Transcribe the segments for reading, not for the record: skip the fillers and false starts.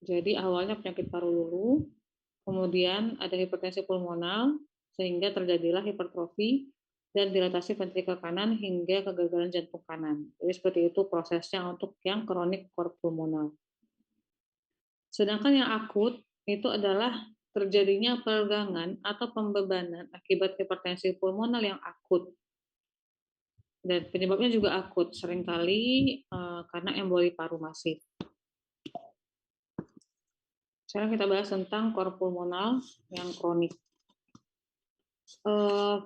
Jadi awalnya penyakit paru dulu, kemudian ada hipertensi pulmonal, sehingga terjadilah hipertrofi dan dilatasi ventrikel kanan hingga kegagalan jantung kanan. Jadi seperti itu prosesnya untuk yang kronik cor pulmonal. Sedangkan yang akut itu adalah terjadinya peregangan atau pembebanan akibat hipertensi pulmonal yang akut. Dan penyebabnya juga akut, seringkali karena emboli paru masif. Sekarang kita bahas tentang cor pulmonal yang kronik.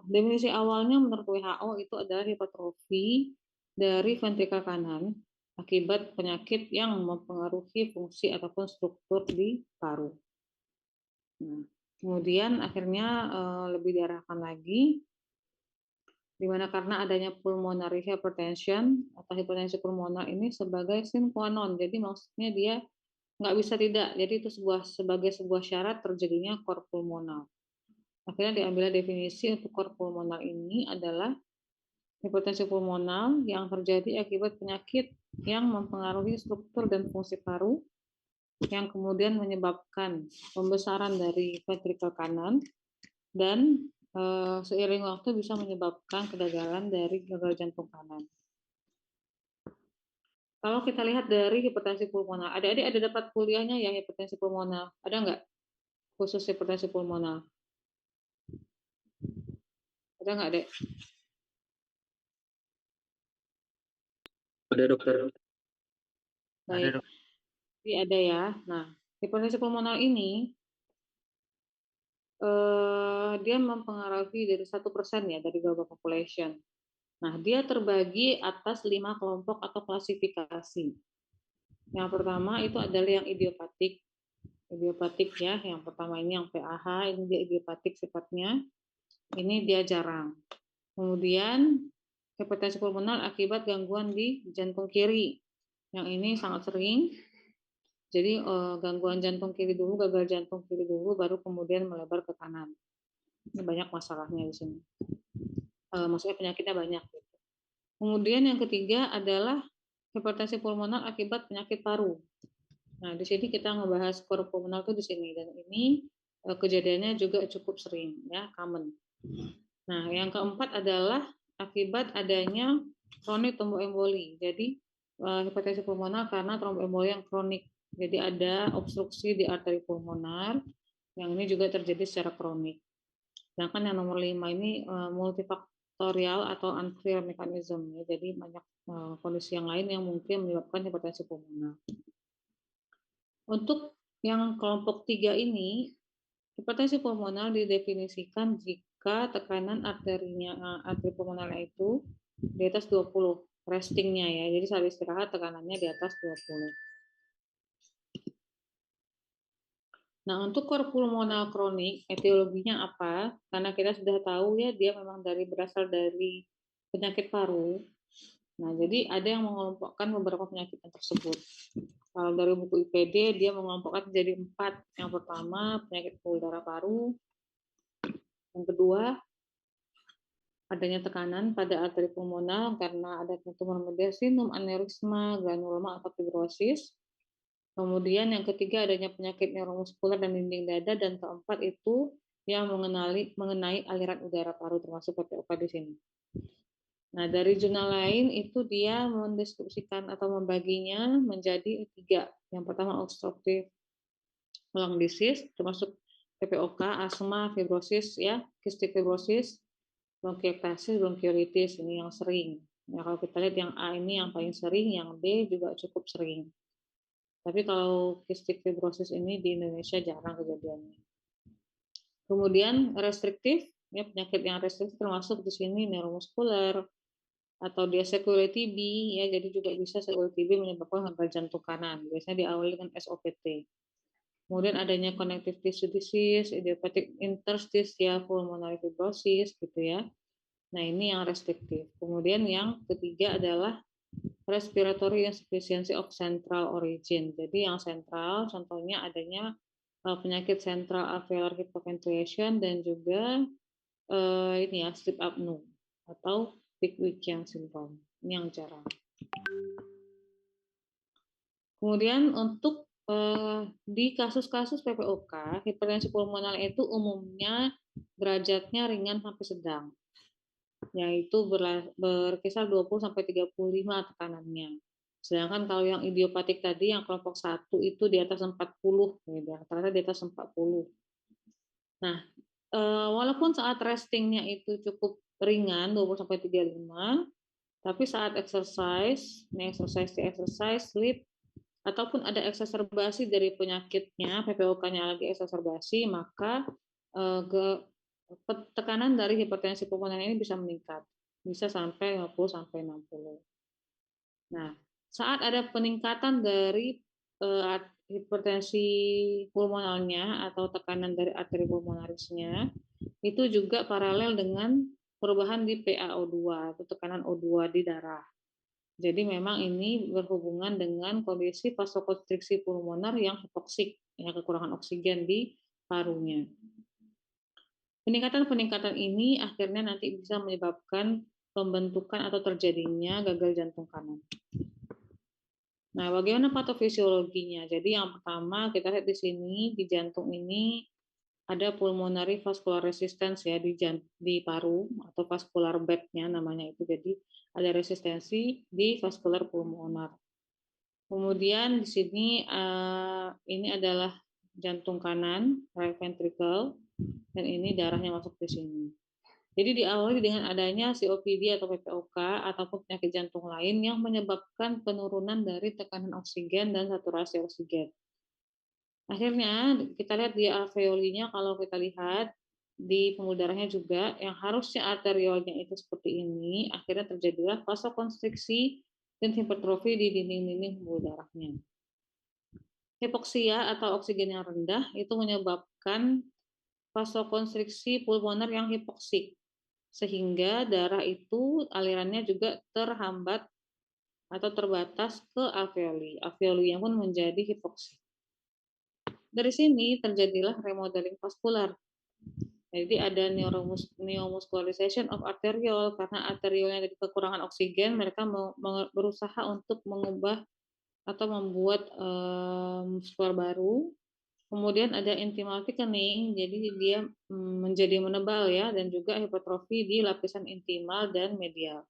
Definisi awalnya menurut WHO itu adalah hipertrofi dari ventrikel kanan akibat penyakit yang mempengaruhi fungsi ataupun struktur di paru. Nah, kemudian akhirnya lebih diarahkan lagi, di mana karena adanya pulmonary hypertension atau hipertensi pulmonar ini sebagai sine qua non, jadi maksudnya dia nggak bisa tidak, jadi itu sebagai sebuah syarat terjadinya cor pulmonal. Akhirnya diambil definisi untuk cor pulmonal ini adalah hipertensi pulmonal yang terjadi akibat penyakit yang mempengaruhi struktur dan fungsi paru, yang kemudian menyebabkan pembesaran dari ventrikel kanan dan seiring waktu bisa menyebabkan kegagalan dari gagal jantung kanan. Kalau kita lihat dari hipertensi pulmonal, adik-adik ada dapat kuliahnya ya hipertensi pulmonal, ada nggak khusus hipertensi pulmonal? Ada nggak, Dek? Ada dokter. Baik, jadi ada ya. Nah, hipertensi pulmonal ini dia mempengaruhi dari 1% ya dari global population. Nah, dia terbagi atas 5 kelompok atau klasifikasi. Yang pertama itu adalah yang idiopatik. Idiopatik ya, yang pertama ini yang PAH, ini dia idiopatik sifatnya. Ini dia jarang. Kemudian hipertensi pulmonal akibat gangguan di jantung kiri. Yang ini sangat sering. Jadi gangguan jantung kiri dulu, gagal jantung kiri dulu, baru kemudian melebar ke kanan. Ini banyak masalahnya di sini. Maksudnya penyakitnya banyak. Gitu. Kemudian yang ketiga adalah hipertensi pulmonal akibat penyakit paru. Nah, di sini kita ngebahas cor pulmonal itu di sini, dan ini kejadiannya juga cukup sering ya, common. Nah, yang keempat adalah akibat adanya kronik tromboemboli. Jadi hipertensi pulmonal karena tromboemboli yang kronik. Jadi ada obstruksi di arteri pulmonar yang ini juga terjadi secara kronik. Sedangkan yang nomor 5 ini multifaktorial atau unclear mechanism ya. Jadi banyak kondisi yang lain yang mungkin menyebabkan hipertensi pulmonar. Untuk yang kelompok 3 ini, hipertensi pulmonar didefinisikan jika tekanan arteri pulmonalnya itu di atas 20 restingnya ya. Jadi saat istirahat tekanannya di atas 20. Nah, untuk cor pulmonal kronik, etiologinya apa? Karena kita sudah tahu ya, dia memang berasal dari penyakit paru. Nah, jadi ada yang mengelompokkan beberapa penyakit tersebut. Kalau dari buku IPD, dia mengelompokkan jadi 4. Yang pertama, penyakit pembuluh darah paru. Yang kedua, adanya tekanan pada arteri pulmonal karena ada tumor mediastinum, aneurisma, granuloma, atau fibrosis. Kemudian yang ketiga adanya penyakit neuromuskuler dan dinding dada, dan keempat itu yang mengenai aliran udara paru termasuk PPOK di sini. Nah, dari jurnal lain itu dia mendeskripsikan atau membaginya menjadi 3. Yang pertama obstructive lung disease termasuk PPOK, asma, fibrosis ya, cystic fibrosis, bronkiektasis, bronkiolitis ini yang sering. Ya, kalau kita lihat yang A ini yang paling sering, yang B juga cukup sering. Tapi kalau cystic fibrosis ini di Indonesia jarang kejadiannya. Kemudian restriktif, ya penyakit yang restriktif termasuk di sini neuromuskuler atau dia sequelae TB, ya jadi juga bisa sequelae TB menyebabkan gagal jantung kanan. Biasanya diawali dengan SOPT. Kemudian adanya connective tissue disease, idiopathic interstitial pulmonary fibrosis gitu ya. Nah, ini yang restriktif. Kemudian yang ketiga adalah respiratory insufficiency of central origin. Jadi yang sentral, contohnya adanya penyakit central alveolar hypoventilation dan juga ini ya sleep apnea atau Pickwickian syndrome. Ini yang jarang. Kemudian untuk Di kasus-kasus PPOK, hipertensi pulmoner itu umumnya derajatnya ringan sampai sedang, yaitu berkisar 20-35 tekanannya. Sedangkan kalau yang idiopatik tadi, yang kelompok 1 itu di atas 40, ya, rata-rata di atas 40. Nah, walaupun saat restingnya itu cukup ringan, 20-35, tapi saat exercise, sleep, ataupun ada eksaserbasi dari penyakitnya, PPOK-nya lagi eksaserbasi, maka tekanan dari hipertensi pulmoner ini bisa meningkat, bisa sampai 50-60. Nah, saat ada peningkatan dari hipertensi pulmonalnya atau tekanan dari arteri pulmonarisnya, itu juga paralel dengan perubahan di PaO2 atau tekanan O2 di darah. Jadi memang ini berhubungan dengan kondisi vasokonstriksi pulmoner yang hipoksik, ya, kekurangan oksigen di parunya. Peningkatan-peningkatan ini akhirnya nanti bisa menyebabkan pembentukan atau terjadinya gagal jantung kanan. Nah, bagaimana patofisiologinya? Jadi yang pertama kita lihat di sini di jantung ini ada pulmonary vascular resistance ya di paru atau vascular bed-nya namanya itu. Jadi ada resistensi di vascular pulmoner. Kemudian di sini ini adalah jantung kanan, right ventricle, dan ini darahnya masuk di sini. Jadi diawali dengan adanya COPD atau PPOK ataupun penyakit jantung lain yang menyebabkan penurunan dari tekanan oksigen dan saturasi oksigen. Akhirnya kita lihat di alveolinya, kalau kita lihat di pembuluh darahnya juga yang harusnya arteriolnya itu seperti ini, akhirnya terjadilah vasokonstriksi dan hipertrofi di dinding-dinding pembuluh darahnya. Hipoksia atau oksigen yang rendah itu menyebabkan vasokonstriksi pulmoner yang hipoksik, sehingga darah itu alirannya juga terhambat atau terbatas ke alveoli. Alveolinya pun menjadi hipoksik. Dari sini terjadilah remodeling vaskular. Jadi ada neomuscularization of arteriole, karena arteriolnya dari kekurangan oksigen, mereka berusaha untuk mengubah atau membuat muskular baru. Kemudian ada intimal thickening, jadi dia menjadi menebal ya, dan juga hipertrofi di lapisan intimal dan medial.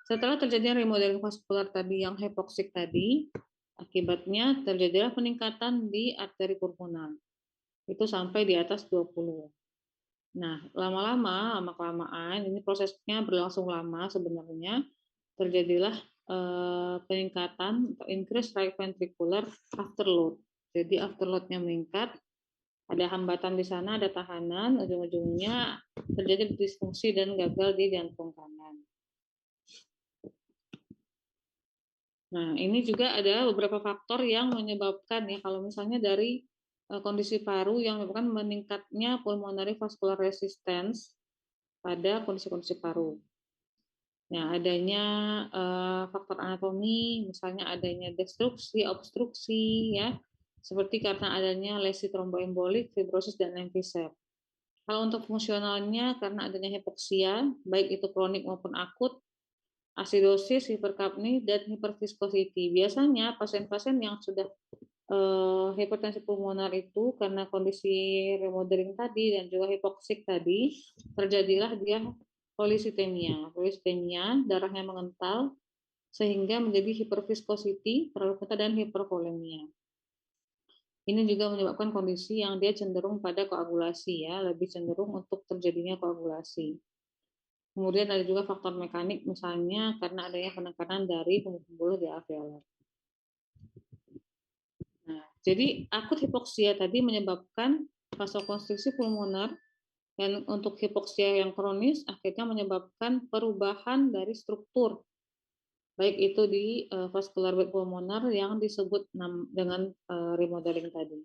Setelah terjadinya remodeling vaskular tadi yang hipoksik tadi, akibatnya terjadilah peningkatan di arteri pulmoner. Itu sampai di atas 20. Nah, lama-kelamaan, ini prosesnya berlangsung lama sebenarnya, terjadilah peningkatan atau increase right ventricular afterload. Jadi afterload-nya meningkat, ada hambatan di sana, ada tahanan, ujung-ujungnya terjadi disfungsi dan gagal di jantung kanan. Nah, ini juga ada beberapa faktor yang menyebabkan ya, kalau misalnya dari kondisi paru yang menyebabkan meningkatnya pulmonary vascular resistance pada kondisi-kondisi paru. Nah, adanya faktor anatomi, misalnya adanya destruksi, obstruksi, ya, seperti karena adanya lesi tromboembolik, fibrosis, dan emfisem. Kalau untuk fungsionalnya, karena adanya hipoksia, baik itu kronik maupun akut, asidosis, hiperkapni, dan hiperviskositi. Biasanya pasien-pasien yang sudah hipertensi pulmoner itu karena kondisi remodeling tadi dan juga hipoksik tadi, terjadilah dia polisitemia. Polisitemia, darahnya mengental sehingga menjadi hiperviskositi, terlalu kental, dan hipervolemia. Ini juga menyebabkan kondisi yang dia cenderung pada koagulasi ya, lebih cenderung untuk terjadinya koagulasi. Kemudian ada juga faktor mekanik, misalnya karena adanya penekanan dari pembuluh di alveolar. Nah, jadi akut hipoksia tadi menyebabkan vasokonstriksi pulmoner, dan untuk hipoksia yang kronis akhirnya menyebabkan perubahan dari struktur, baik itu di vascular bed pulmoner yang disebut dengan remodeling tadi.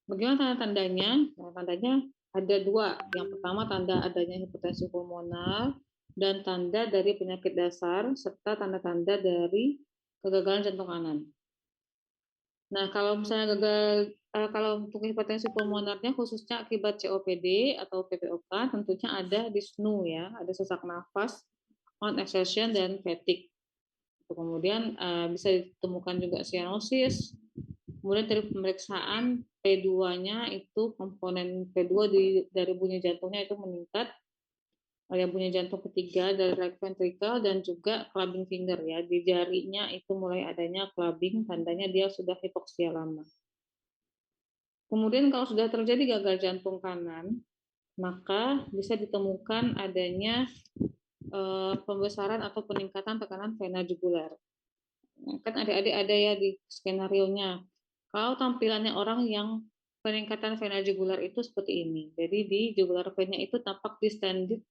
Bagaimana tanda-tandanya? Tanda-tandanya ada dua. Yang pertama, tanda adanya hipertensi pulmoner dan tanda dari penyakit dasar, serta tanda-tanda dari kegagalan jantung kanan. Nah, kalau misalnya kalau untuk hipertensi pulmonernya khususnya akibat COPD atau PPOK, tentunya ada dyspnea ya, ada sesak nafas, on exertion, dan fatigue. Kemudian bisa ditemukan juga sianosis. Kemudian dari pemeriksaan P2-nya itu komponen P2 dari bunyi jantungnya itu meningkat, ada bunyi jantung ketiga dari right ventricle dan juga clubbing finger ya, di jarinya itu mulai adanya clubbing, tandanya dia sudah hipoksia lama. Kemudian kalau sudah terjadi gagal jantung kanan, maka bisa ditemukan adanya pembesaran atau peningkatan tekanan vena jugular. Kan adik-adik ada ya di skenario-nya. Kalau tampilannya orang yang peningkatan vena jugular itu seperti ini. Jadi di jugular vena itu tampak distended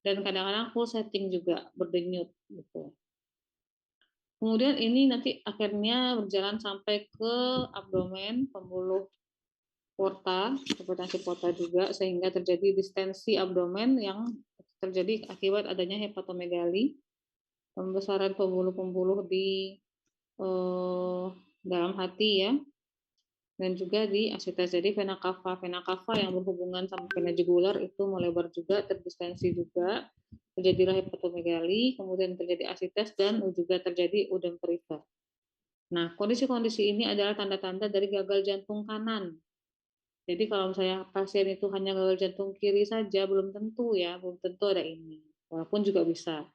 dan kadang-kadang pulsating juga, berdenyut gitu. Kemudian ini nanti akhirnya berjalan sampai ke abdomen, pembuluh porta, hipertensi porta juga, sehingga terjadi distensi abdomen yang terjadi akibat adanya hepatomegali, pembesaran pembuluh-pembuluh di dalam hati ya, dan juga di asites. Jadi vena cava yang berhubungan sama vena jugular itu melebar juga, terdistensi juga, terjadilah hepatomegali, kemudian terjadi asites dan juga terjadi udem perifer. Nah, kondisi-kondisi ini adalah tanda-tanda dari gagal jantung kanan. Jadi kalau misalnya pasien itu hanya gagal jantung kiri saja, belum tentu ya, belum tentu ada ini. Walaupun juga bisa.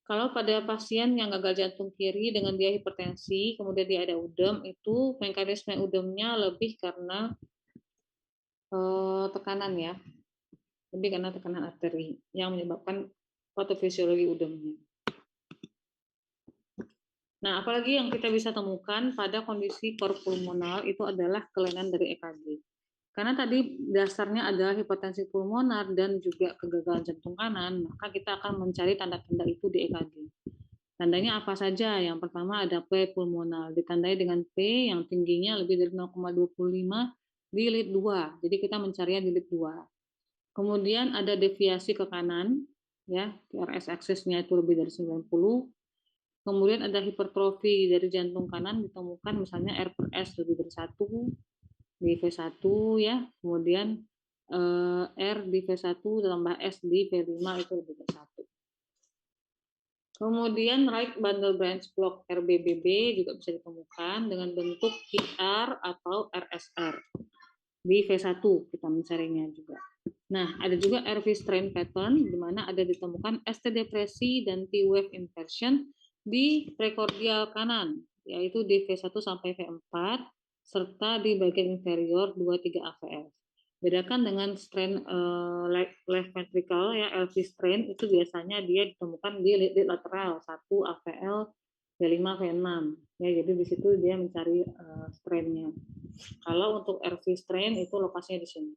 Kalau pada pasien yang gagal jantung kiri dengan dia hipertensi, kemudian dia ada udem, itu mekanisme udemnya lebih karena tekanan ya, lebih karena tekanan arteri yang menyebabkan patofisiologi udemnya. Nah, apalagi yang kita bisa temukan pada kondisi pulmonal itu adalah kelainan dari EKG. Karena tadi dasarnya adalah hipertensi pulmonar dan juga kegagalan jantung kanan, maka kita akan mencari tanda-tanda itu di EKG. Tandanya apa saja? Yang pertama ada P pulmonal, ditandai dengan P yang tingginya lebih dari 0,25 di lead 2. Jadi kita mencarinya di lead 2. Kemudian ada deviasi ke kanan, ya, RS axis-nya itu lebih dari 90. Kemudian ada hipertrofi dari jantung kanan ditemukan misalnya R per S lebih dari 1 di V1 ya. Kemudian R di V1 tambah S di V5 itu lebih dari 1. Kemudian right bundle branch block RBBB juga bisa ditemukan dengan bentuk QR atau RSR. Di V1 kita mencarinya juga. Nah, ada juga RV strain pattern di mana ada ditemukan ST depresi dan T wave inversion di prekordial kanan, yaitu di V1 sampai V4 serta di bagian inferior 2-3 AVF. Bedakan dengan strain left ventricle ya, LV strain itu biasanya dia ditemukan di lead lateral 1 AVL V5 V6 ya, jadi di situ dia mencari strainnya. Kalau untuk RV strain itu lokasinya di sini.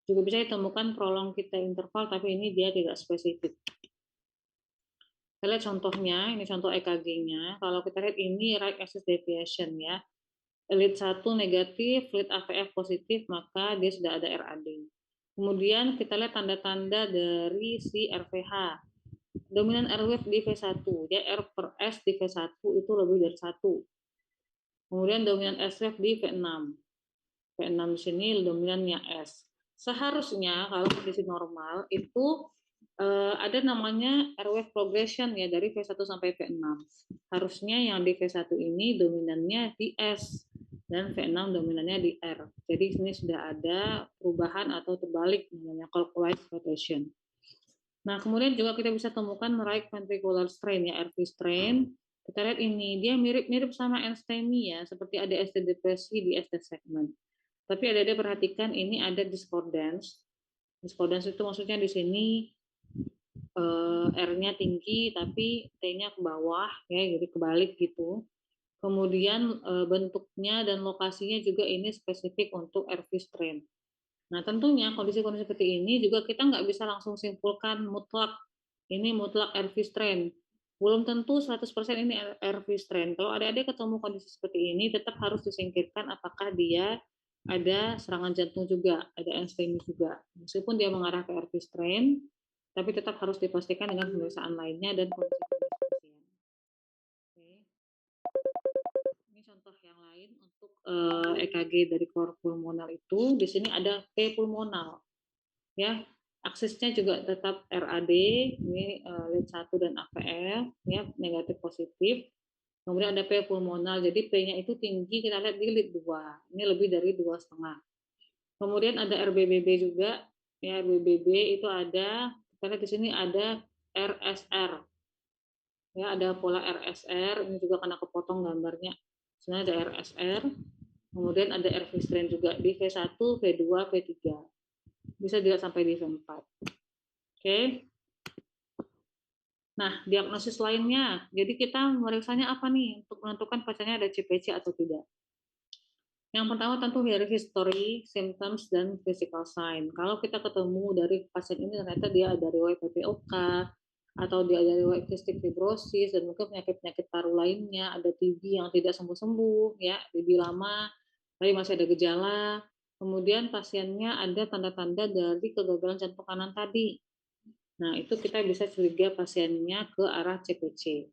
Juga bisa ditemukan prolong kita interval, tapi ini dia tidak spesifik. Kita lihat contohnya, ini contoh EKG-nya. Kalau kita lihat ini right axis deviation ya. Lead 1 negatif, lead AVF positif, maka dia sudah ada RAD. Kemudian kita lihat tanda-tanda dari si RVH. Dominan R-wave di V1, ya R per S di V1 itu lebih dari 1. Kemudian dominan S-wave di V6. V6 di sini dominannya S. Seharusnya kalau kondisi normal itu ada namanya R-wave progression ya dari V1 sampai V6. Harusnya yang di V1 ini dominannya di S dan V6 dominannya di R. Jadi ini sudah ada perubahan atau terbalik namanya clockwise rotation. Nah, kemudian juga kita bisa temukan right ventricular strain ya, RV strain. Kita lihat ini, dia mirip-mirip sama NSTEMI ya, seperti ada ST depresi di ST segment. Tapi ada perhatikan ini ada discordance. Discordance itu maksudnya di sini R-nya tinggi tapi T-nya ke bawah ya, jadi kebalik gitu. Kemudian bentuknya dan lokasinya juga ini spesifik untuk RV strain. Nah, tentunya kondisi-kondisi seperti ini juga kita nggak bisa langsung simpulkan mutlak ini mutlak RV strain. Belum tentu 100% ini RV strain. Kalau adik-adik ketemu kondisi seperti ini, tetap harus disingkirkan apakah dia ada serangan jantung juga, ada NSTEMI juga. Meskipun dia mengarah ke RV strain, tapi tetap harus dipastikan dengan pemeriksaan lainnya dan kondisi pasien. Oke. Ini contoh yang lain untuk EKG dari kor pulmonal itu. Di sini ada P pulmonal, ya. Aksesnya juga tetap RAD, ini lead 1 dan AVF, ya, negatif positif. Kemudian ada P pulmonal, jadi P-nya itu tinggi, kita lihat di lead 2, ini lebih dari 2,5. Kemudian ada RBBB juga, ya, RBBB itu ada, kita lihat di sini ada RSR, ya, ada pola RSR, ini juga karena kepotong gambarnya. Sebenarnya ada RSR, kemudian ada RV strain juga di V1, V2, V3. Bisa dilihat sampai di V4. Oke. Nah, diagnosis lainnya. Jadi kita meriksanya apa nih untuk menentukan pasiennya ada CPC atau tidak? Yang pertama tentu dari history, symptoms, dan physical sign. Kalau kita ketemu dari pasien ini ternyata dia ada riwayat PPOK, atau dia ada riwayat cystic fibrosis, dan mungkin penyakit-penyakit paru lainnya, ada TB yang tidak sembuh-sembuh, ya, TB lama, tapi masih ada gejala. Kemudian pasiennya ada tanda-tanda dari kegagalan jantung kanan tadi. Nah, itu kita bisa curiga pasiennya ke arah CPC.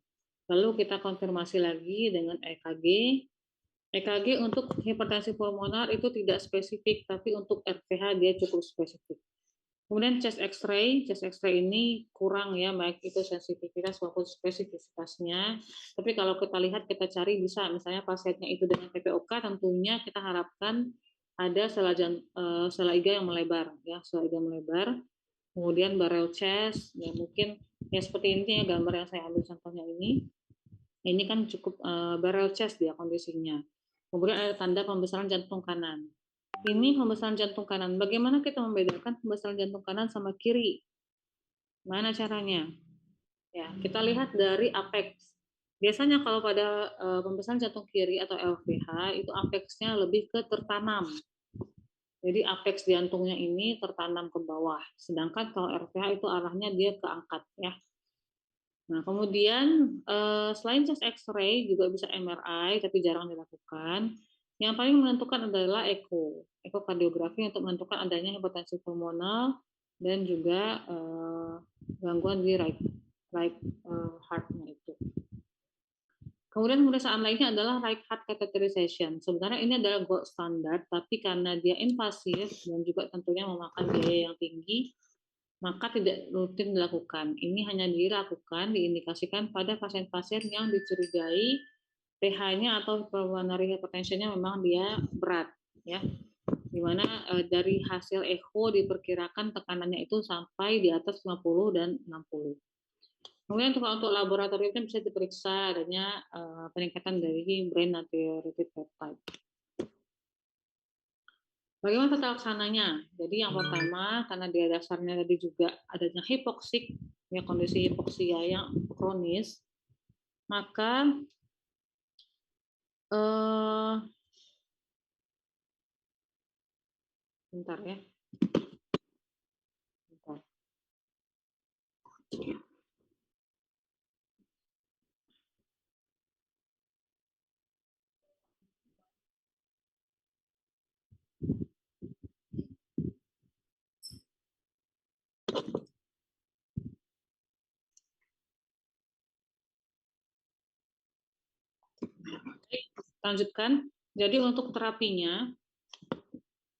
Lalu kita konfirmasi lagi dengan EKG. EKG untuk hipertensi pulmonar itu tidak spesifik, tapi untuk RVH dia cukup spesifik. Kemudian chest X-ray ini kurang ya, baik itu sensitivitas maupun spesifisitasnya. Tapi kalau kita lihat, kita cari bisa, misalnya pasiennya itu dengan PPOK, tentunya kita harapkan ada sela iga yang melebar, ya, sela iga melebar. Kemudian barrel chest, ya mungkin ya seperti ini ya gambar yang saya ambil contohnya ini. Ini kan cukup barrel chest dia kondisinya. Kemudian ada tanda pembesaran jantung kanan. Ini pembesaran jantung kanan. Bagaimana kita membedakan pembesaran jantung kanan sama kiri? Mana caranya? Ya, kita lihat dari apex. Biasanya kalau pada pembesaran jantung kiri atau LVH itu apexnya lebih ke tertanam. Jadi apex jantungnya ini tertanam ke bawah. Sedangkan kalau RVH itu arahnya dia keangkat ya. Nah, kemudian selain chest X-ray juga bisa MRI, tapi jarang dilakukan. Yang paling menentukan adalah ekokardiografi untuk menentukan adanya hipertensi pulmonal dan juga gangguan di right heart-nya itu. Kemudian pemeriksaan lainnya adalah right heart catheterization. Sebenarnya ini adalah gold standard, tapi karena dia invasif dan juga tentunya memakan biaya yang tinggi, maka tidak rutin dilakukan. Ini hanya dilakukan, diindikasikan pada pasien-pasien yang dicurigai pH-nya atau pulmonary hypertension-nya memang dia berat, ya. Di mana dari hasil echo diperkirakan tekanannya itu sampai di atas 50 dan 60. Kemudian untuk laboratorium bisa diperiksa adanya peningkatan dari brain natriuretic peptide. Bagaimana tata laksananya? Jadi yang pertama, karena dia dasarnya tadi juga adanya hipoksik, ya kondisi hipoksia yang kronis, maka bentar ya, bentar. Lanjutkan. Jadi untuk terapinya,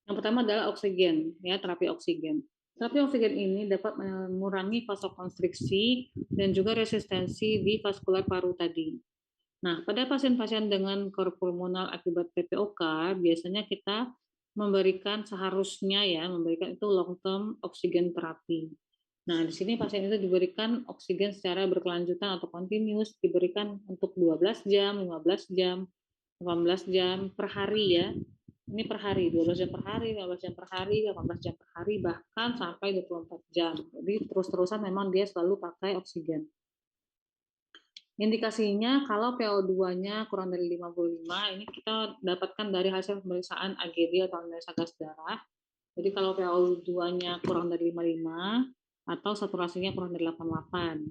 yang pertama adalah oksigen, ya terapi oksigen. Terapi oksigen ini dapat mengurangi vasokonstriksi dan juga resistensi di vaskular paru tadi. Nah, pada pasien-pasien dengan KOR pulmonal akibat PPOK, biasanya kita seharusnya memberikan itu long term oksigen terapi. Nah, di sini pasien itu diberikan oksigen secara berkelanjutan atau continuous, diberikan untuk 12 jam, 15 jam, 18 jam per hari ya. Ini per hari, 12 jam per hari, 15 jam per hari, 18 jam per hari, bahkan sampai 24 jam. Jadi terus-terusan memang dia selalu pakai oksigen. Indikasinya kalau PO2-nya kurang dari 55, ini kita dapatkan dari hasil pemeriksaan AGD atau analisa gas darah. Jadi kalau PO2-nya kurang dari 55 atau saturasinya kurang dari 88.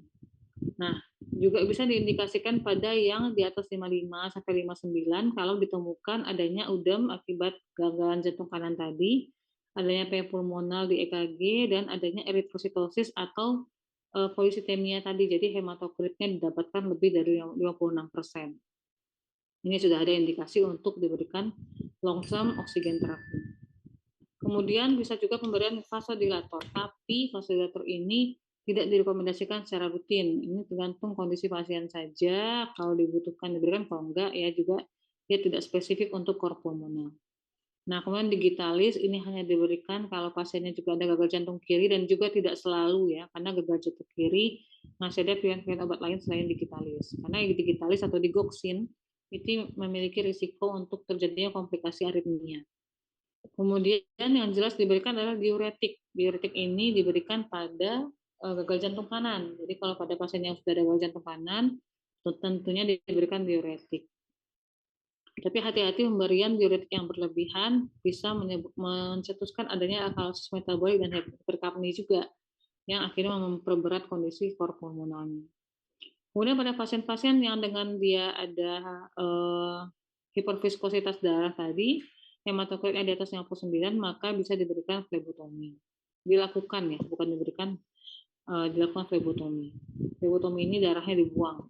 Nah, juga bisa diindikasikan pada yang di atas 55 sampai 59 kalau ditemukan adanya udem akibat gangguan jantung kanan tadi, adanya pulmonal di EKG, dan adanya eritrositosis atau polisitemia tadi, jadi hematokritnya didapatkan lebih dari 56%. Ini sudah ada indikasi untuk diberikan long term oksigen terapi. Kemudian bisa juga pemberian vasodilator, tapi vasodilator ini tidak direkomendasikan secara rutin. Ini tergantung kondisi pasien saja, kalau dibutuhkan diberikan, kalau enggak ya juga dia tidak spesifik untuk kor pulmoner. Nah, kemudian digitalis ini hanya diberikan kalau pasiennya juga ada gagal jantung kiri dan juga tidak selalu ya, karena gagal jantung kiri masih ada pilihan-pilihan obat lain selain digitalis. Karena digitalis atau digoxin itu memiliki risiko untuk terjadinya komplikasi aritmia. Kemudian yang jelas diberikan adalah diuretik. Diuretik ini diberikan pada gagal jantung kanan. Jadi kalau pada pasien yang sudah ada gagal jantung kanan, tentunya diberikan diuretik. Tapi hati-hati pemberian diuretik yang berlebihan bisa mencetuskan adanya alkalosis metabolik dan hiperkapnia juga, yang akhirnya memperberat kondisi kor pulmonalnya. Kemudian pada pasien-pasien yang dengan dia ada hiperviskositas darah tadi, hematokritnya di atas 59, maka bisa diberikan flebotomi. Dilakukan ya, bukan diberikan, dilakukan flebotomi. Flebotomi ini darahnya dibuang.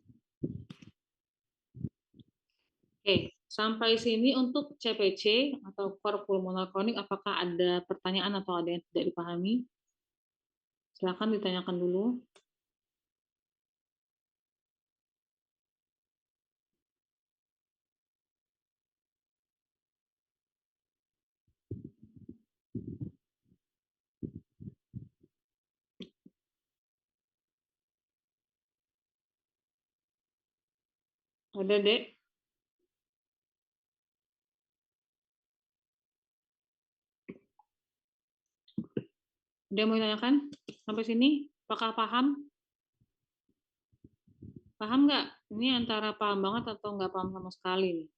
Oke, sampai sini untuk CPC atau cor pulmonar kronik, apakah ada pertanyaan atau ada yang tidak dipahami? Silakan ditanyakan dulu. Ada, Dek? Ada yang mau ditanyakan? Sampai sini, apakah paham? Paham nggak? Ini antara paham banget atau nggak paham sama sekali nih?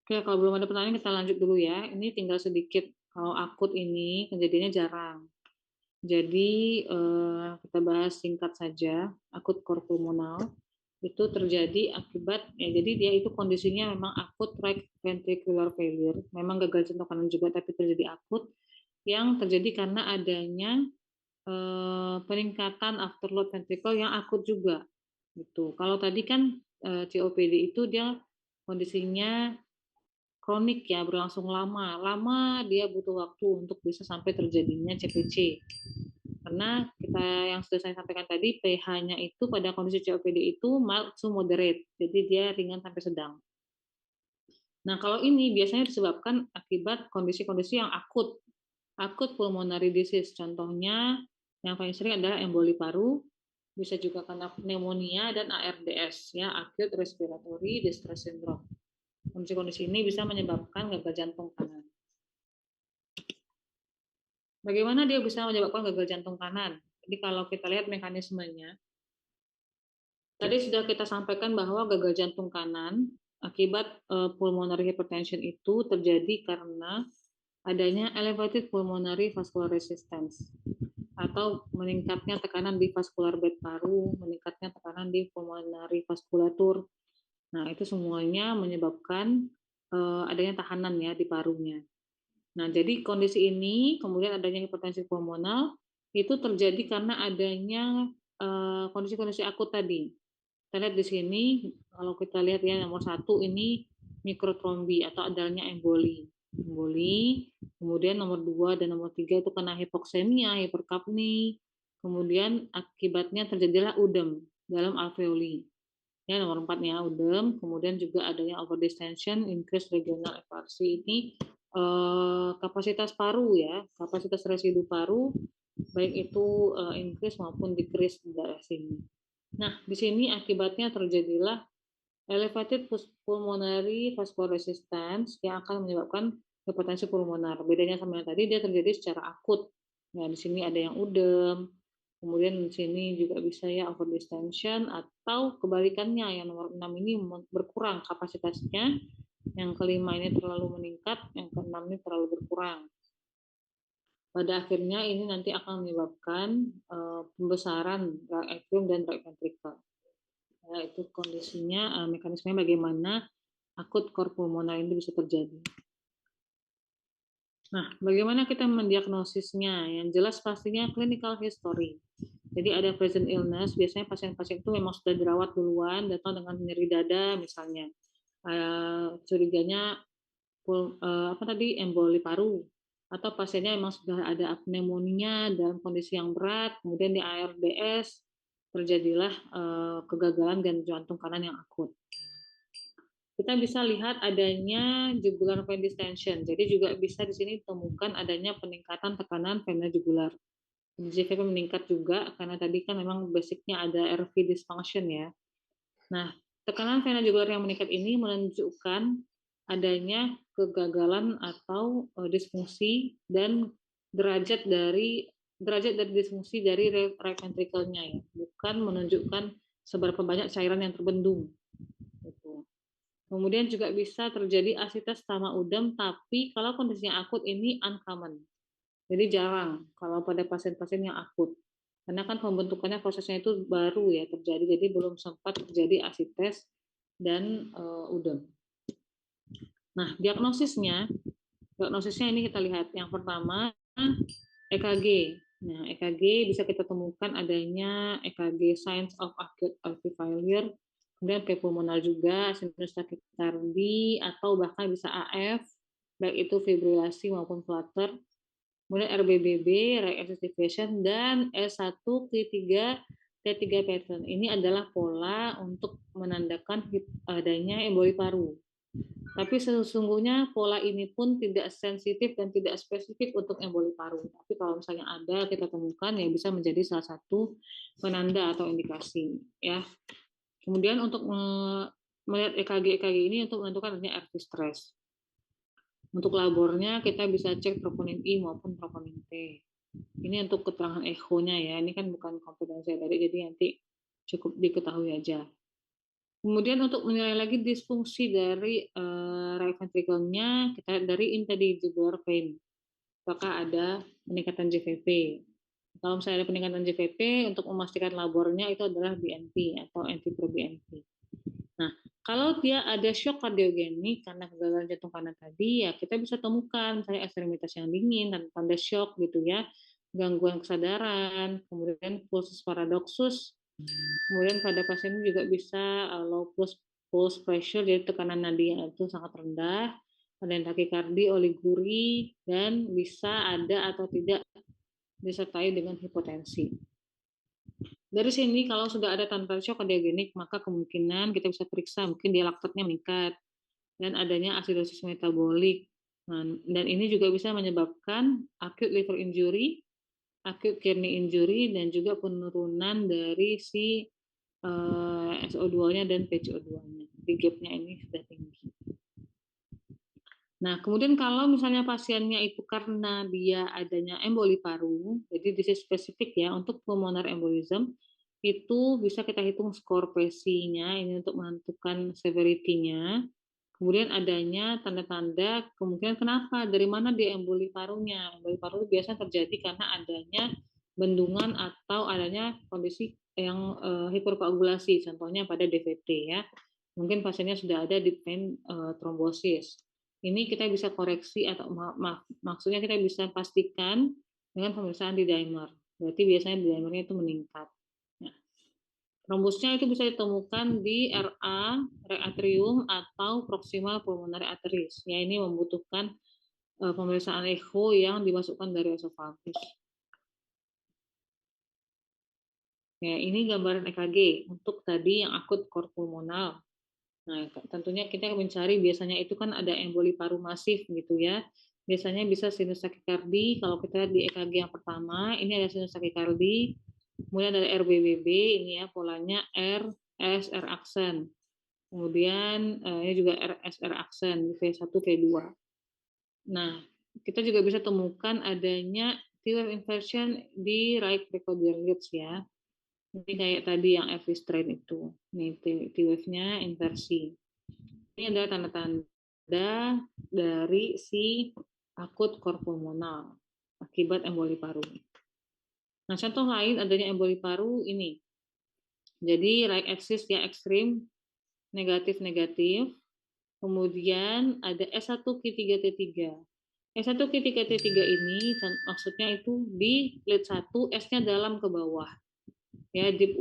Oke, kalau belum ada pertanyaan kita lanjut dulu ya. Ini tinggal sedikit. Kalau akut ini kejadiannya jarang. Jadi kita bahas singkat saja. Akut cor pulmonal itu terjadi akibat ya, jadi dia itu kondisinya memang akut right ventricular failure. Memang gagal jantung kanan juga, tapi terjadi akut yang terjadi karena adanya peningkatan afterload ventricle yang akut juga. Gitu. Kalau tadi kan COPD itu dia kondisinya kronik ya, berlangsung lama. Lama dia butuh waktu untuk bisa sampai terjadinya CPC. Karena kita yang sudah saya sampaikan tadi, pH-nya itu pada kondisi COPD itu mild to moderate. Jadi dia ringan sampai sedang. Nah, kalau ini biasanya disebabkan akibat kondisi-kondisi yang akut. Akut pulmonary disease. Contohnya yang paling sering adalah emboli paru, bisa juga karena pneumonia dan ARDS, ya, acute respiratory distress syndrome. Kondisi-kondisi ini bisa menyebabkan gagal jantung kanan. Bagaimana dia bisa menyebabkan gagal jantung kanan? Jadi kalau kita lihat mekanismenya, tadi sudah kita sampaikan bahwa gagal jantung kanan akibat pulmonary hypertension itu terjadi karena adanya elevated pulmonary vascular resistance atau meningkatnya tekanan di vascular bed paru, meningkatnya tekanan di pulmonary vasculatur. Nah, itu semuanya menyebabkan adanya tahanan ya di parunya. Nah, jadi kondisi ini kemudian adanya hipertensi pulmonal itu terjadi karena adanya kondisi-kondisi akut tadi. Kita lihat di sini, kalau kita lihat ya nomor 1 ini mikrotrombi atau adanya emboli. Emboli, kemudian nomor 2 dan nomor 3 itu kena hipoksemia, hiperkapni, kemudian akibatnya terjadilah udem dalam alveoli. Ya, nomor 4 ya, udem, kemudian juga adanya overdistension, increased regional evarsi ini kapasitas paru ya, kapasitas residu paru baik itu increase maupun decrease di daerah sini. Nah, di sini akibatnya terjadilah elevated pulmonary vascular resistance yang akan menyebabkan hipertensi pulmoner. Bedanya sama yang tadi, dia terjadi secara akut. Nah, di sini ada yang udem, kemudian di sini juga bisa ya overdistension, atau kebalikannya yang nomor 6 ini berkurang kapasitasnya, yang kelima ini terlalu meningkat, yang keenam ini terlalu berkurang. Pada akhirnya ini nanti akan menyebabkan pembesaran right atrium dan right ventricle. Ya, itu kondisinya, mekanismenya bagaimana akut cor pulmonar ini bisa terjadi. Nah, bagaimana kita mendiagnosisnya? Yang jelas pastinya clinical history. Jadi ada present illness, biasanya pasien-pasien itu memang sudah dirawat duluan, datang dengan nyeri dada misalnya. Curiganya apa tadi, emboli paru, atau pasiennya memang sudah ada pneumonia dalam kondisi yang berat, kemudian di ARDS terjadilah kegagalan jantung kanan yang akut. Kita bisa lihat adanya jugular vein distension. Jadi juga bisa di sini ditemukan adanya peningkatan tekanan vena jugular. JVP meningkat juga karena tadi kan memang basicnya ada RV dysfunction ya. Nah, tekanan vena jugular yang meningkat ini menunjukkan adanya kegagalan atau disfungsi dan derajat dari disfungsi dari right ventricle-nya ya, bukan menunjukkan seberapa banyak cairan yang terbendung. Gitu. Kemudian juga bisa terjadi asites sama udem, tapi kalau kondisinya akut ini uncommon. Jadi jarang kalau pada pasien-pasien yang akut. Karena kan pembentukannya prosesnya itu baru ya terjadi, jadi belum sempat terjadi asites dan udem. Nah, diagnosisnya ini kita lihat. Yang pertama, EKG. Nah, EKG bisa kita temukan adanya EKG signs of acute heart failure, kemudian pulmonar juga, sinus takikardi, atau bahkan bisa AF, baik itu fibrilasi maupun flutter. Kemudian RBBB, right atrial dan S1, T3 pattern. Ini adalah pola untuk menandakan adanya emboli paru. Tapi sesungguhnya pola ini pun tidak sensitif dan tidak spesifik untuk emboli paru. Tapi kalau misalnya ada kita temukan ya bisa menjadi salah satu penanda atau indikasi ya. Kemudian untuk melihat EKG ini untuk menentukan adanya RV stress. Untuk labornya kita bisa cek troponin I maupun troponin T. Ini untuk keterangan echonya ya. Ini kan bukan kompetensi tadi, jadi nanti cukup diketahui aja. Kemudian untuk menilai lagi disfungsi dari right ventricle-nya, kita lihat dari interdjugular vein. Apakah ada peningkatan JVP? Kalau misalnya ada peningkatan JVP, untuk memastikan labornya itu adalah BNP atau NT-proBNP. Nah, kalau dia ada shock kardiogenik karena kegagalan jantung kanan tadi, ya kita bisa temukan misalnya ekstremitas yang dingin, tanda shock gitu ya, gangguan kesadaran, kemudian pulsus paradoxus, kemudian pada pasien ini juga bisa low pulse pressure, jadi tekanan nadinya itu sangat rendah, ada takikardi, oliguri, dan bisa ada atau tidak disertai dengan hipotensi. Dari sini kalau sudah ada tanda shock kardiogenik, maka kemungkinan kita bisa periksa mungkin dia laktatnya meningkat dan adanya asidosis metabolik. Nah, dan ini juga bisa menyebabkan acute liver injury, acute kidney injury, dan juga penurunan dari si SO2-nya dan PCO2-nya. Jadi gap-nya ini sudah tinggi. Nah, kemudian kalau misalnya pasiennya itu karena dia adanya emboli paru, jadi disease spesifik ya, untuk pulmonar embolism, itu bisa kita hitung skor PESI-nya, ini untuk menentukan severity-nya. Kemudian adanya tanda-tanda kemungkinan kenapa, dari mana dia emboli parunya. Emboli paru biasanya terjadi karena adanya bendungan atau adanya kondisi yang hiperkoagulasi, contohnya pada DVT ya. Mungkin pasiennya sudah ada di vein trombosis. Ini kita bisa koreksi atau maksudnya kita bisa pastikan dengan pemeriksaan di dimer. Berarti biasanya di dimernya itu meningkat. Nah, trombosnya itu bisa ditemukan di RA, reatrium, atau proximal pulmonary arteries. Ya, ini membutuhkan pemeriksaan echo yang dimasukkan dari esofagus. Ya, ini gambaran EKG untuk tadi yang akut core pulmonal. Nah, tentunya kita mencari biasanya itu kan ada emboli paru masif gitu ya. Biasanya bisa sinus takikardi, kalau kita lihat di EKG yang pertama, ini ada sinus takikardi, kemudian ada RBBB, ini ya polanya R, S, R aksen. Kemudian ini juga RSR aksen, V1, V2. Nah, kita juga bisa temukan adanya T-wave inversion di right precordial leads ya. Ini kayak tadi yang FV strain itu. Nih T-wave-nya inversi. Ini adalah tanda-tanda dari si akut core pulmonal akibat emboli paru. Nah, contoh lain adanya emboli paru ini. Jadi right axis ya ekstrim, negatif-negatif. Kemudian ada S1Q3T3. S1Q3T3 ini maksudnya itu di lead 1, S-nya dalam ke bawah. ya, deep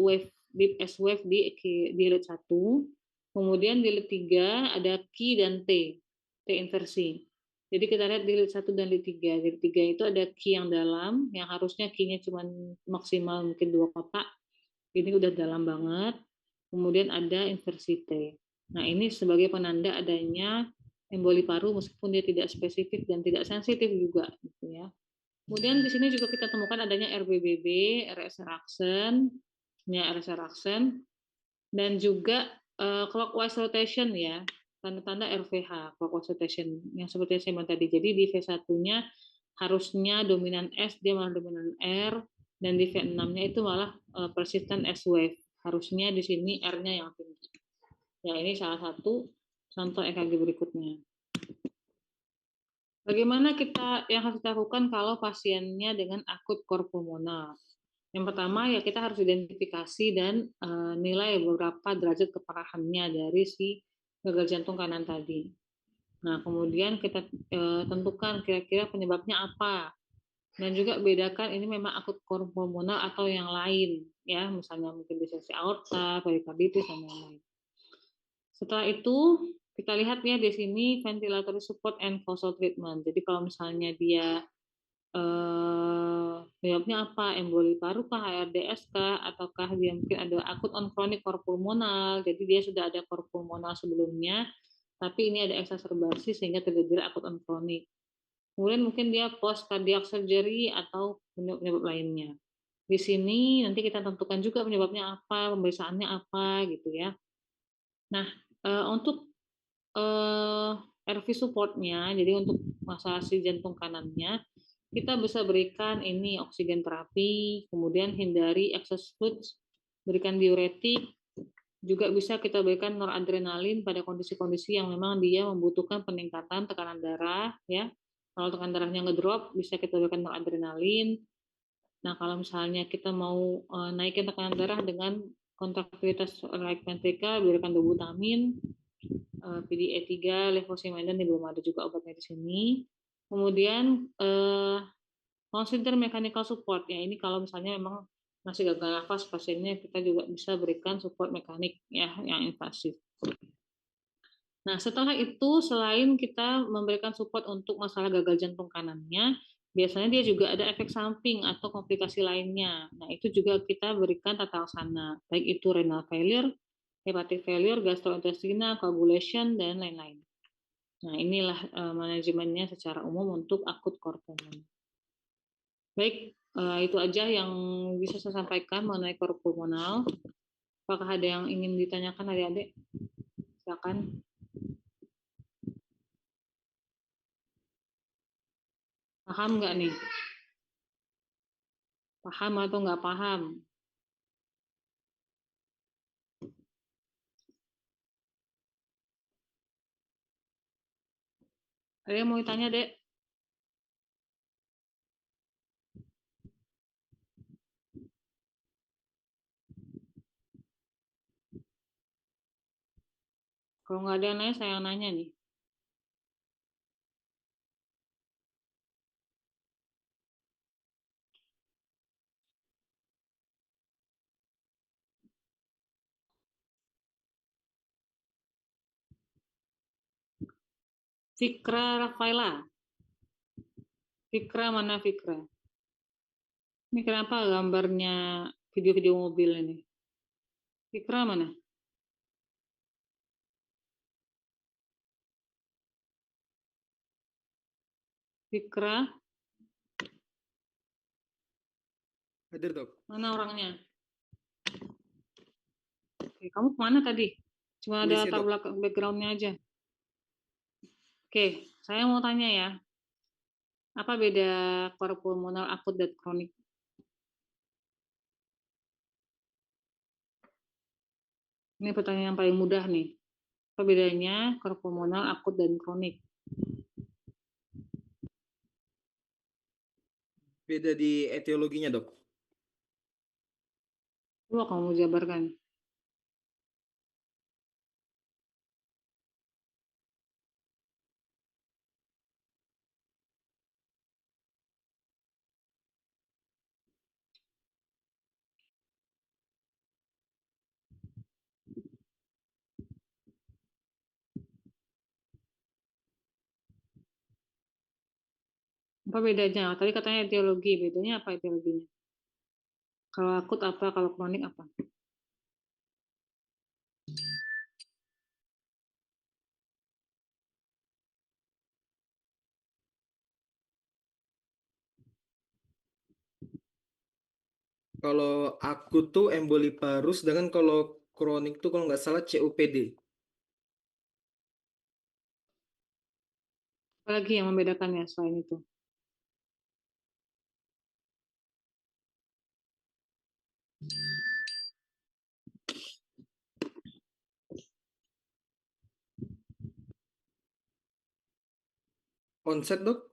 S wave di lead 1. Kemudian di lead 3 ada Qi dan T inversi. Jadi kita lihat di lead 1 dan lead 3. Di lead 3 itu ada Qi yang dalam, yang harusnya Qi-nya cuma maksimal mungkin 2 kotak. Ini udah dalam banget. Kemudian ada inversi T. Nah, ini sebagai penanda adanya emboli paru meskipun dia tidak spesifik dan tidak sensitif juga gitu ya. Kemudian di sini juga kita temukan adanya RBBB, RS Raksen, ya RS Raksen, dan juga clockwise rotation ya, tanda-tanda RVH, clockwise rotation, yang seperti yang saya bilang tadi. Jadi di V1-nya harusnya dominan S, dia malah dominan R, dan di V6-nya itu malah persistent S wave. Harusnya di sini R-nya yang tinggi. Ya, ini salah satu contoh EKG berikutnya. Bagaimana yang harus kita lakukan kalau pasiennya dengan akut cor pulmonal? Yang pertama ya kita harus identifikasi dan nilai beberapa derajat keparahannya dari si gagal jantung kanan tadi. Nah, kemudian kita tentukan kira-kira penyebabnya apa. Dan juga bedakan ini memang akut cor pulmonal atau yang lain ya, misalnya mungkin disseksi aorta, perikarditis dan lain-lain. Setelah itu kita lihat ya di sini ventilatory support and causal treatment. Jadi kalau misalnya dia penyebabnya apa? Emboli paru kah, HRDS kah, ataukah dia mungkin ada akut on chronic cor pulmonal. Jadi dia sudah ada cor pulmonal sebelumnya, tapi ini ada exacerbasi sehingga terjadi akut on chronic. Kemudian mungkin dia post cardiac surgery atau penyebab lainnya. Di sini nanti kita tentukan juga penyebabnya apa, pemeriksaannya apa gitu ya. Nah, untuk RV supportnya, jadi untuk masalah si jantung kanannya, kita bisa berikan ini oksigen terapi, kemudian hindari excess fluids, berikan diuretik, juga bisa kita berikan noradrenalin pada kondisi-kondisi yang memang dia membutuhkan peningkatan tekanan darah ya. Kalau tekanan darahnya ngedrop, bisa kita berikan noradrenalin. Nah, kalau misalnya kita mau naikin tekanan darah dengan kontraktivitas right ventricle, berikan dobutamin, PDE3, levosimendan, belum ada juga obatnya di sini. Kemudian consider mechanical support ya, ini kalau misalnya memang masih gagal nafas pasiennya, kita juga bisa berikan support mekanik ya yang invasif. Nah, setelah itu selain kita memberikan support untuk masalah gagal jantung kanannya, biasanya dia juga ada efek samping atau komplikasi lainnya. Nah, itu juga kita berikan tata laksana, baik itu renal failure, hepatic failure, gastrointestinal, coagulation, dan lain-lain. Nah, inilah manajemennya secara umum untuk akut cor pulmonal. Baik, itu aja yang bisa saya sampaikan mengenai cor pulmonal. Apakah ada yang ingin ditanyakan adik-adik? Silakan. Paham nggak nih? Paham atau nggak paham? Ada yang mau ditanya, Dek? Kalau nggak ada yang nanya, saya yang nanya nih. Fikra Rafaela. Fikra mana Fikra? Ini kenapa gambarnya video-video mobil ini? Fikra mana? Fikra? Hadir, Dok. Mana orangnya? Oke, kamu kemana tadi? Cuma ada latar belakang background-nya aja. Oke, saya mau tanya ya. Apa beda cor pulmonal akut dan kronik? Ini pertanyaan yang paling mudah nih. Apa bedanya cor pulmonal akut dan kronik? Beda di etiologinya, Dok. Coba kamu jabarkan. Apa bedanya? Tadi katanya etiologi, bedanya apa etiologinya? Kalau akut apa, kalau kronik apa? Kalau akut tuh emboli paru, sedangkan kalau kronik tuh kalau nggak salah COPD. Apa lagi yang membedakannya selain itu? Onset dok?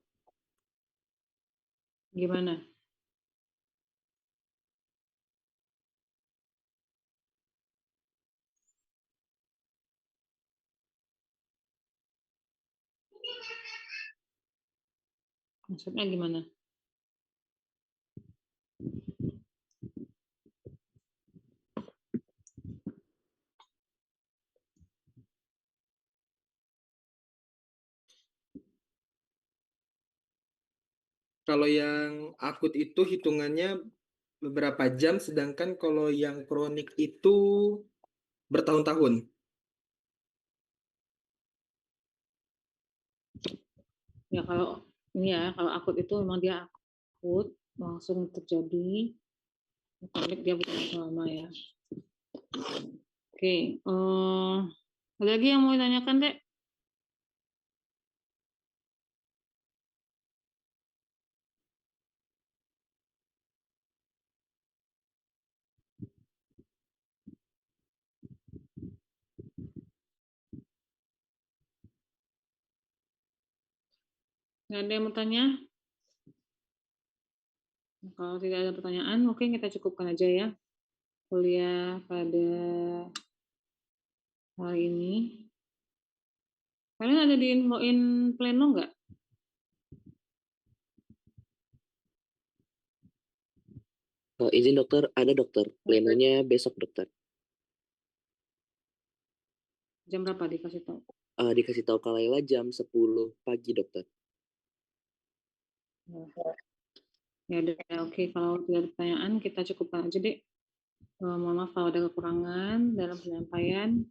Gimana? Konsepnya gimana? Kalau yang akut itu hitungannya beberapa jam, sedangkan kalau yang kronik itu bertahun-tahun. Ya kalau ini ya, kalau akut itu memang dia akut, langsung terjadi. Kronik dia bukan lama ya. Oke, ada lagi yang mau ditanyakan, Dek? Nggak ada yang mau tanya? Kalau tidak ada pertanyaan, mungkin kita cukupkan aja ya kuliah pada hari ini. Kalian ada diinfoin pleno nggak? Izin dokter, ada dokter. Plenonya besok dokter. Jam berapa dikasih tahu? Dikasih tahu ke Laila jam 10 pagi dokter. Ya udah, oke. Kalau tidak ada pertanyaan, kita cukupkan aja deh. Mohon maaf kalau ada kekurangan dalam penyampaian.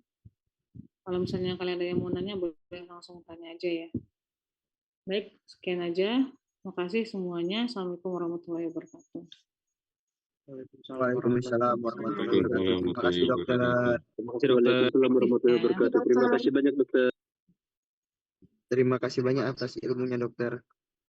Kalau misalnya kalian ada yang mau nanya, boleh langsung tanya aja ya. Baik, sekian aja. Terima kasih semuanya. Assalamualaikum warahmatullahi wabarakatuh. Waalaikumsalam warahmatullahi wabarakatuh. Terima kasih dokter. Terima kasih Waalaikumsalam warahmatullahi wabarakatuh. Terima kasih banyak dokter. Terima kasih banyak atas ilmunya dokter.